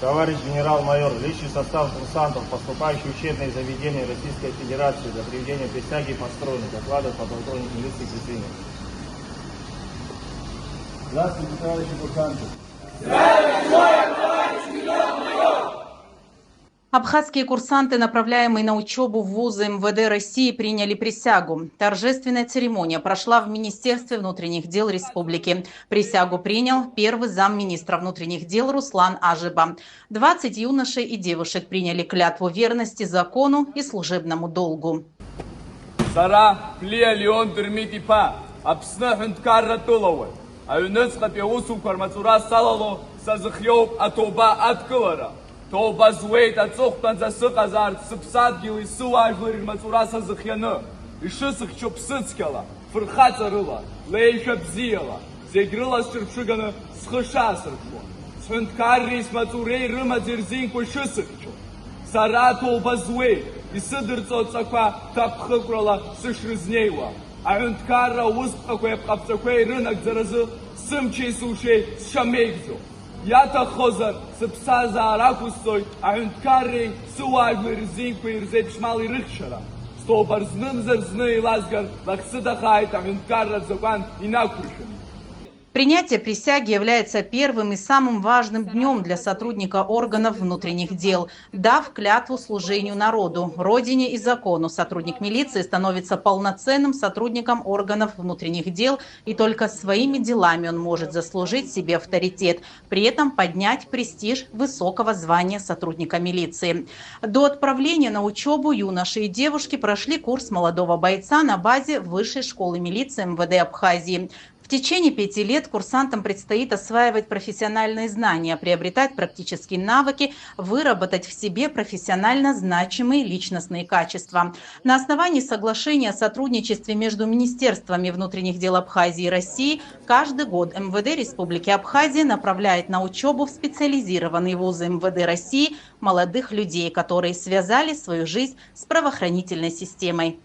Товарищ генерал-майор, личный состав курсантов, поступающих в учебные заведения Российской Федерации для приведения присяги построены. Докладывает подполковник милиции Кристина. Здравствуйте, товарищи курсанты. Абхазские курсанты, направляемые на учебу в вузы МВД России, приняли присягу. Торжественная церемония прошла в Министерстве внутренних дел республики. Присягу принял первый замминистра внутренних дел Руслан Ажиба. 20 юношей и девушек приняли клятву верности закону и служебному долгу. Сара Плия Леон Дермитипа, Апсна Хунткарра Тулова, Аюнецка Пеусу Кармацура Салало, Сазахьев Атоба Аткалара. Тоба зуэйт ацохтан засыказар сыпсадгилы сыважлыр мацураса зыхьяны. Ишысыхчо псыцкала, фырхацарыла, лейша бзиала, зегрыла сырпшыганы схыша сырпо. Схынткаррис мацурей рыма дерзинко шысыхчо. Сара тоба зуэйт, и сыдырцо цаква тапхыкрала сышрызнейла. Аюнткарра узпхакве пхапцаквей рынок заразы сымчей сушей сшамейгзо. Ята хозар, сыпсаза аракустой, аюнткаррей сыважлыр зинко ирзепшмалы рыхшара. Столбарзным зарзны и лазгар, лаксыдахайт аюнткарра закан инакушен. Принятие присяги является первым и самым важным днем для сотрудника органов внутренних дел. Дав клятву служению народу, родине и закону, сотрудник милиции становится полноценным сотрудником органов внутренних дел, и только своими делами он может заслужить себе авторитет, при этом поднять престиж высокого звания сотрудника милиции. До отправления на учебу юноши и девушки прошли курс молодого бойца на базе Высшей школы милиции МВД Абхазии. В течение 5 лет курсантам предстоит осваивать профессиональные знания, приобретать практические навыки, выработать в себе профессионально значимые личностные качества. На основании соглашения о сотрудничестве между Министерствами внутренних дел Абхазии и России каждый год МВД Республики Абхазия направляет на учебу в специализированные вузы МВД России молодых людей, которые связали свою жизнь с правоохранительной системой.